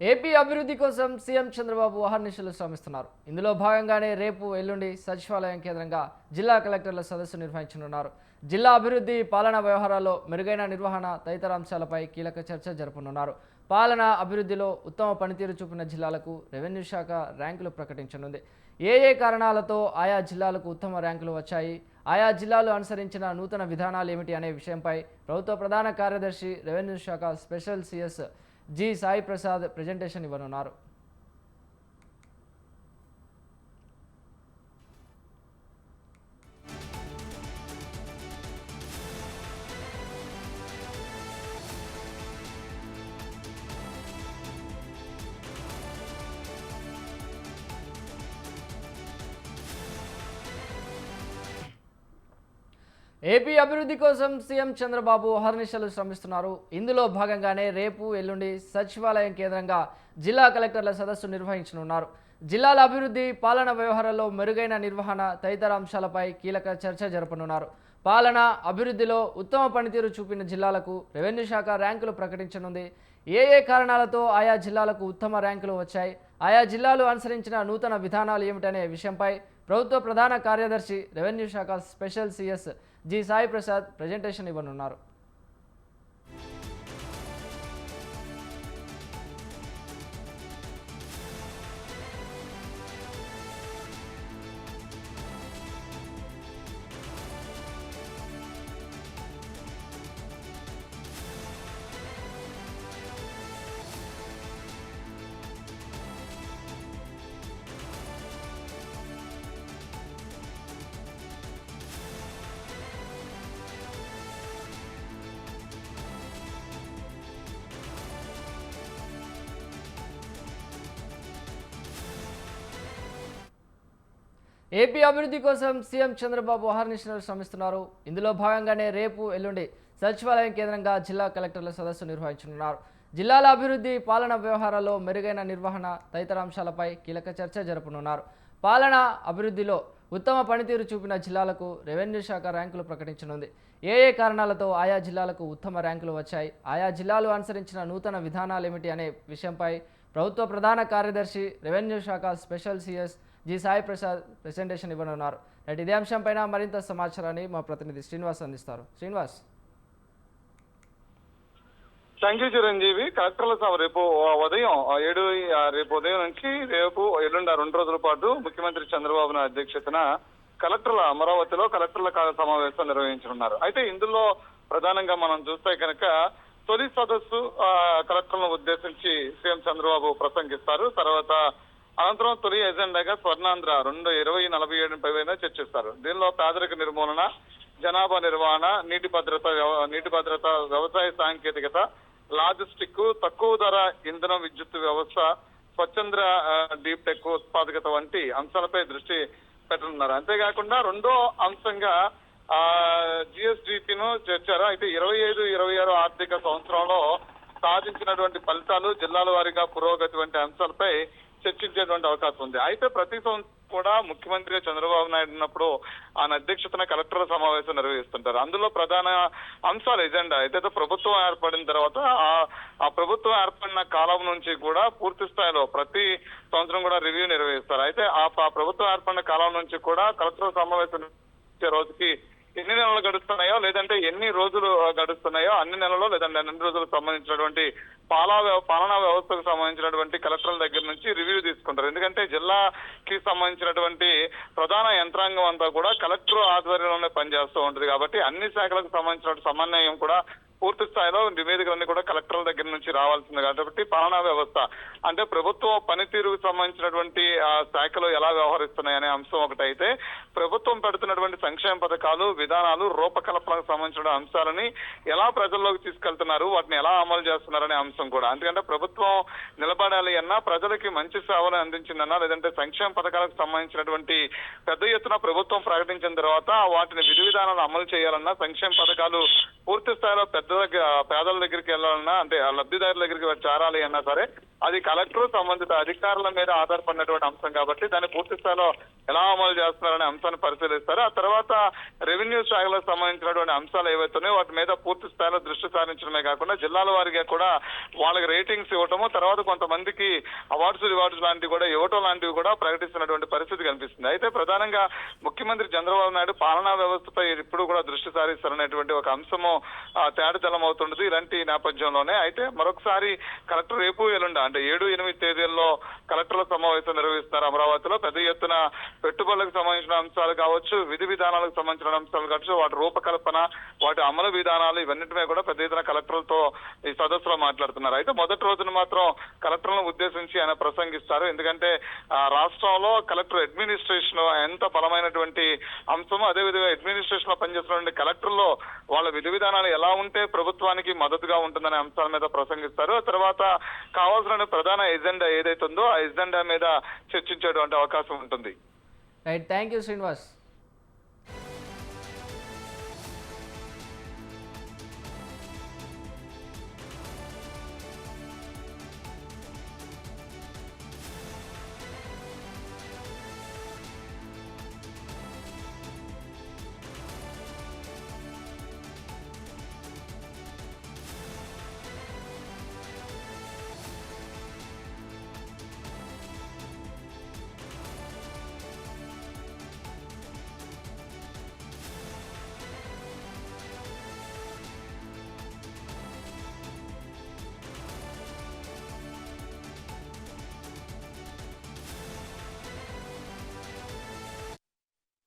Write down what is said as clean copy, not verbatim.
AP అభివృద్ధి కోసం CM Chandrababu అహర్నిశలు శ్రమిస్తున్నారు. ఇందులో భాగంగానే రేపు ఎల్లుండి సచివాలయం కేంద్రంగా జిల్లా కలెక్టర్ల సదస్సు నిర్వహించనున్నారు. జిల్లా అభివృద్ధి, పాలనా వ్యవహారాల్లో మెరుగైన నిర్వహణ తదితర అంశాలపై కీలక చర్చ జరపనున్నారు. పాలనా అభివృద్ధిలో ఉత్తమ పనితీరు చూపిన జిల్లాలకు రెవెన్యూ శాఖ ర్యాంకులు ప్రకటించనుంది. ఏ కారణాలతో ఆయా జిల్లాలకు ఉత్తమ ర్యాంకులు వచ్చాయి, ఆయా జిల్లాలు అనుసరించిన నూతన విధానాలు ఏమిటి అనే విషయంపై ప్రభుత్వ ప్రధాన కార్యదర్శి, రెవెన్యూ శాఖ special CS G Sai Prasad presentation ఇవ్వనున్నారు. ఏపీ అభివృద్ధి కోసం సీఎం చంద్రబాబు అహర్నిశలు శ్రమిస్తున్నారు. ఇందులో భాగంగానే రేపు ఎల్లుండి సచివాలయం కేంద్రంగా జిల్లా కలెక్టర్ల సదస్సు నిర్వహించనున్నారు. జిల్లాల అభివృద్ధి, పాలనా వ్యవహారాల్లో మెరుగైన నిర్వహణ తదితర అంశాలపై కీలక చర్చ జరపనున్నారు. పాలనా అభివృద్ధిలో ఉత్తమ పనితీరు చూపిన జిల్లాలకు రెవెన్యూ శాఖ ర్యాంకులు ప్రకటించనుంది. ఏ కారణాలతో ఆయా జిల్లాలకు ఉత్తమ ర్యాంకులు వచ్చాయి, ఆయా జిల్లాలు అనుసరించిన నూతన విధానాలు ఏమిటనే విషయంపై ప్రభుత్వ ప్రధాన కార్యదర్శి, రెవెన్యూ శాఖ special CS G Sai Prasad presentation ఇవ్వనున్నారు. ఏపీ అభివృద్ధి కోసం సీఎం చంద్రబాబు అహర్నిశలు శ్రమిస్తున్నారు. ఇందులో భాగంగానే రేపు ఎల్లుండి సచివాలయం కేంద్రంగా జిల్లా కలెక్టర్ల సదస్సు నిర్వహించనున్నారు. జిల్లాల అభివృద్ధి, పాలనా వ్యవహారాల్లో మెరుగైన నిర్వహణ తదితర అంశాలపై కీలక చర్చ జరపనున్నారు. పాలనా అభివృద్ధిలో ఉత్తమ పనితీరు చూపిన జిల్లాలకు రెవెన్యూ శాఖ ర్యాంకులు ప్రకటించనుంది. ఏ కారణాలతో ఆయా జిల్లాలకు ఉత్తమ ర్యాంకులు వచ్చాయి, ఆయా జిల్లాలు అనుసరించిన నూతన విధానాలు ఏమిటి అనే విషయంపై ప్రభుత్వ ప్రధాన కార్యదర్శి, రెవెన్యూ శాఖ special CS G Sai Prasad presentation ఇవ్వనున్నారు. ఇదే అంశంపైన మరింత సమాచారాన్ని మా ప్రతినిధి శ్రీనివాస్ అందిస్తారు. శ్రీనివాస్. Thank you Chiranjeevi. కలెక్టర్ల సభ రేపు ఉదయం 7 రేపు ఉదయం నుంచి రేపు ఎల్లుండి 2 రోజుల పాటు ముఖ్యమంత్రి చంద్రబాబు నాయుడు అధ్యక్షతన కలెక్టర్ల అమరావతిలో కలెక్టర్ల సమావేశం నిర్వహించనున్నారు. అయితే ఇందులో ప్రధానంగా మనం చూస్తే కనుక తొలి సదస్సు కలెక్టర్లను ఉద్దేశించి సీఎం చంద్రబాబు ప్రసంగిస్తారు. తర్వాత అనంతరం తొలి ఎజెండాగా స్వర్ణాంధ్ర 2047 పైన చర్చిస్తారు. దీనిలో పేదరిక నిర్మూలన, జనాభా నిర్వహణ, నీటి భద్రత, వ్యవసాయ సాంకేతికత, లాజిస్టిక్, తక్కువ ధర ఇంధన విద్యుత్ వ్యవస్థ, స్వచ్ఛంద్ర డీప్ టెక్ ఉత్పాదకత వంటి అంశాలపై దృష్టి పెట్టనున్నారు. అంతేకాకుండా రెండో అంశంగా జిఎస్డిపిను చేర్చారు. అయితే 25-26 ఆర్థిక సంవత్సరంలో సాధించినటువంటి ఫలితాలు, జిల్లాల వారీగా పురోగతి వంటి అంశాలపై చర్చించేటువంటి అవకాశం ఉంది. అయితే ప్రతి సంవత్సరం కూడా ముఖ్యమంత్రిగా చంద్రబాబు నాయుడు ఉన్నప్పుడు ఆయన అధ్యక్షతన కలెక్టర్ల సమావేశం నిర్వహిస్తుంటారు. అందులో ప్రధాన అంశాలు ఎజెండా ఏదైతే ప్రభుత్వం ఏర్పడిన తర్వాత ఆ ప్రభుత్వం ఏర్పడిన కాలం నుంచి కూడా పూర్తి స్థాయిలో ప్రతి సంవత్సరం కూడా రివ్యూ నిర్వహిస్తారు. అయితే ఆ ప్రభుత్వం ఏర్పడిన కాలం నుంచి కూడా కలెక్టర్ల సమావేశం రోజుకి ఎన్ని నెలలు గడుస్తున్నాయో, లేదంటే ఎన్ని రోజులు గడుస్తున్నాయో అన్ని నెలలో, లేదంటే అన్ని రోజులకు సంబంధించినటువంటి పాలనా వ్యవస్థకు సంబంధించినటువంటి కలెక్టర్ల దగ్గర నుంచి రివ్యూ తీసుకుంటారు. ఎందుకంటే జిల్లాకి సంబంధించినటువంటి ప్రధాన యంత్రాంగం అంతా కూడా కలెక్టర్ ఆధ్వర్యంలోనే పనిచేస్తూ ఉంటుంది. కాబట్టి అన్ని శాఖలకు సంబంధించిన సమన్వయం కూడా పూర్తి స్థాయిలో నివేదికలన్నీ కూడా కలెక్టర్ల దగ్గర నుంచి రావాల్సింది. కాబట్టి పాలనా వ్యవస్థ అంటే ప్రభుత్వ పనితీరుకు సంబంధించినటువంటి శాఖలు ఎలా వ్యవహరిస్తున్నాయనే అంశం ఒకటైతే, ప్రభుత్వం పెడుతున్నటువంటి సంక్షేమ పథకాలు, విధానాలు, రూపకల్పనకు సంబంధించిన అంశాలని ఎలా ప్రజల్లోకి తీసుకెళ్తున్నారు, వాటిని ఎలా అమలు చేస్తున్నారనే అంశం కూడా. ఎందుకంటే ప్రభుత్వం నిలబడాలి అన్నా, ప్రజలకి మంచి సేవలు అందించిందన్నా, లేదంటే సంక్షేమ పథకాలకు సంబంధించినటువంటి పెద్ద ఎత్తున ప్రభుత్వం ప్రకటించిన తర్వాత వాటిని విధి విధానాలు అమలు చేయాలన్నా, సంక్షేమ పథకాలు పూర్తి స్థాయిలో పెద్ద పేదల దగ్గరికి వెళ్ళాలన్నా, అంటే ఆ లబ్ధిదారుల దగ్గరికి చేరాలి అన్నా సరే అది కలెక్టర్ సంబంధిత అధికారుల మీద ఆధారపడినటువంటి అంశం కాబట్టి దాన్ని పూర్తి స్థాయిలో ఎలా అమలు చేస్తున్నారనే అంశాన్ని పరిశీలిస్తారు. ఆ తర్వాత రెవెన్యూ శాఖలకు సంబంధించినటువంటి అంశాలు ఏవైతున్నాయో వాటి మీద పూర్తి స్థాయిలో దృష్టి సారించడమే కాకుండా జిల్లాల వారిగా కూడా వాళ్ళకి రేటింగ్స్ ఇవ్వటము, తర్వాత కొంతమందికి రివార్డ్స్ లాంటివి కూడా ఇవ్వటం లాంటివి కూడా ప్రకటిస్తున్నటువంటి పరిస్థితి కనిపిస్తుంది. అయితే ప్రధానంగా ముఖ్యమంత్రి చంద్రబాబు నాయుడు పాలనా వ్యవస్థపై ఇప్పుడు కూడా దృష్టి సారిస్తారనేటువంటి ఒక అంశము తేటతెల్లం అవుతుండదు ఇలాంటి నేపథ్యంలోనే. అయితే మరొకసారి కలెక్టర్ రేపు ఎల్లుండ అంటే 7-8 తేదీల్లో కలెక్టర్ల సమావేశం నిర్వహిస్తున్నారు అమరావతిలో. పెద్ద ఎత్తున పెట్టుబడులకు సంబంధించిన అంశాలు కావచ్చు, విధి విధానాలకు సంబంధించిన అంశాలు కావచ్చు, వాటి రూపకల్పన, వాటి అమలు విధానాలు ఇవన్నిటిపై కూడా పెద్ద ఎత్తున కలెక్టర్లతో ఈ సదస్సులో మాట్లాడుతున్నారు. అయితే మొదటి రోజున మాత్రం కలెక్టర్లను ఉద్దేశించి ఆయన ప్రసంగిస్తారు. ఎందుకంటే రాష్ట్రంలో కలెక్టర్ అడ్మినిస్ట్రేషన్ ఎంత బలమైనటువంటి అంశమో అదేవిధంగా అడ్మినిస్ట్రేషన్ లో పనిచేస్తున్నటువంటి కలెక్టర్లో వాళ్ళ విధి విధానాలు ఎలా ఉంటే ప్రభుత్వానికి మద్దతుగా ఉంటుందనే అంశాల మీద ప్రసంగిస్తారు. ఆ తర్వాత కావాల్సిన ప్రధాన ఎజెండా ఏదైతే ఉందో ఆ ఎజెండా మీద చర్చించేటువంటి అవకాశం ఉంటుంది. Right, thank you Srinivas.